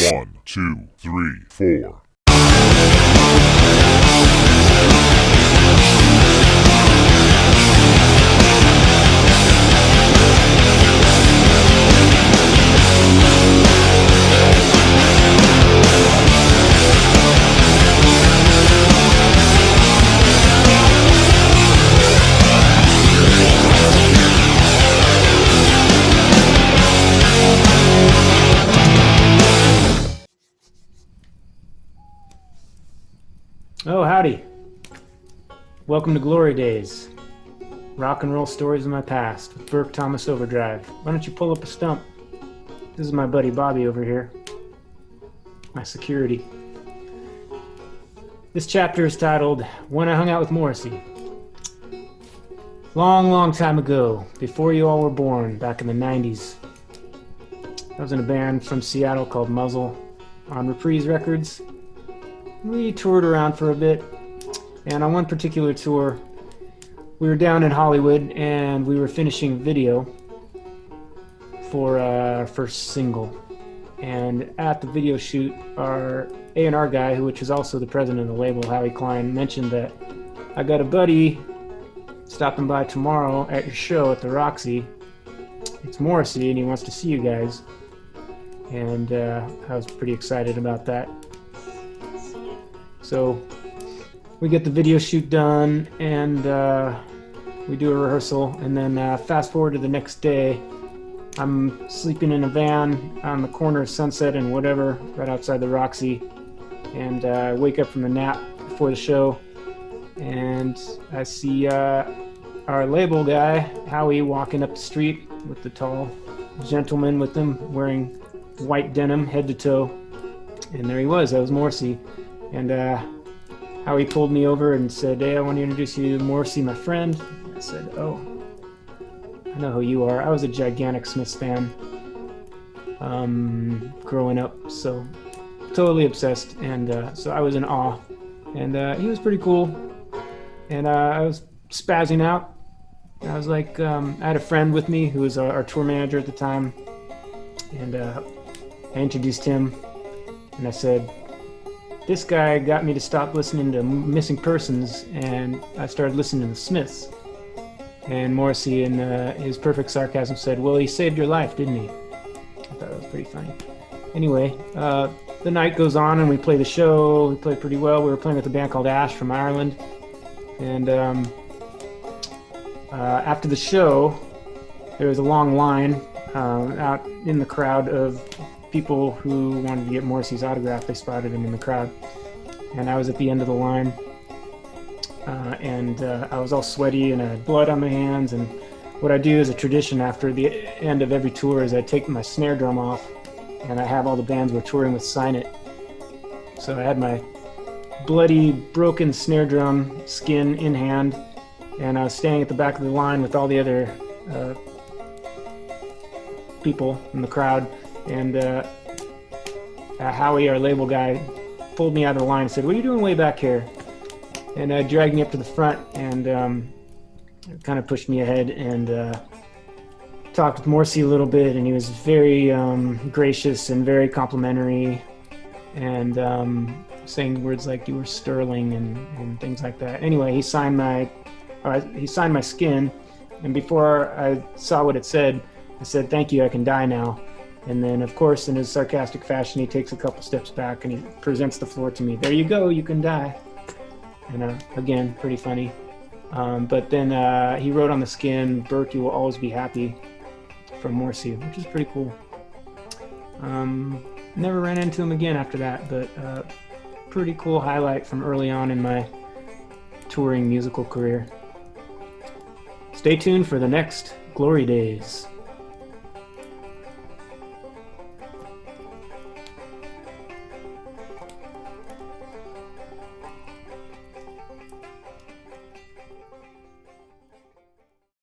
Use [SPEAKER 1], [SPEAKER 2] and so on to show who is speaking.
[SPEAKER 1] 1, 2, 3, 4.
[SPEAKER 2] Oh, howdy. Welcome to Glory Days. Rock and roll stories of my past with Burke Thomas Overdrive. Why don't you pull up a stump? This is my buddy Bobby over here. My security. This chapter is titled, When I Hung Out with Morrissey. Long time ago, before you all were born, back in the 90s. I was in a band from Seattle called Muzzle on Reprise Records. We toured around for a bit, and on one particular tour, we were down in Hollywood, and we were finishing video for our first single. And at the video shoot, our A&R guy, which is also the president of the label, Howie Klein, mentioned that I got a buddy stopping by tomorrow at your show at the Roxy. It's Morrissey, and he wants to see you guys. And I was pretty excited about that. So we get the video shoot done, and we do a rehearsal, and then fast forward to the next day. I'm sleeping in a van on the corner of Sunset and whatever, right outside the Roxy, and I wake up from the nap before the show, and I see our label guy, Howie, walking up the street with the tall gentleman with him wearing white denim head to toe, and there he was. That was Morrissey. And Howie pulled me over and said, "Hey, I want to introduce you to Morrissey, my friend." I said, "Oh, I know who you are." I was a gigantic Smiths fan growing up, so totally obsessed. And so I was in awe. And he was pretty cool. And I was spazzing out. I was like, I had a friend with me who was our tour manager at the time. And I introduced him. And I said, "This guy got me to stop listening to Missing Persons, and I started listening to the Smiths." And Morrissey, in his perfect sarcasm, said, "Well, he saved your life, didn't he?" I thought that was pretty funny. Anyway, the night goes on, and we play the show. We played pretty well. We were playing with a band called Ash from Ireland. And after the show, there was a long line out in the crowd of people who wanted to get Morrissey's autograph. They spotted him in the crowd, and I was at the end of the line, and I was all sweaty and I had blood on my hands. And what I do as a tradition after the end of every tour is I take my snare drum off, and I have all the bands we're touring with sign it. So I had my bloody, broken snare drum skin in hand, and I was standing at the back of the line with all the other people in the crowd. And Howie, our label guy, pulled me out of the line and said, "What are you doing way back here?" And dragged me up to the front and kind of pushed me ahead and talked with Morrissey a little bit. And he was very gracious and very complimentary, and saying words like "you were sterling" and things like that. Anyway, he signed my skin, and before I saw what it said, I said, "Thank you, I can die now." And then, of course, in his sarcastic fashion, he takes a couple steps back and he presents the floor to me. "There you go, you can die." And again, pretty funny. But then he wrote on the skin, "Burke, you will always be happy," from Morrissey, which is pretty cool. Never ran into him again after that, but pretty cool highlight from early on in my touring musical career. Stay tuned for the next Glory Days.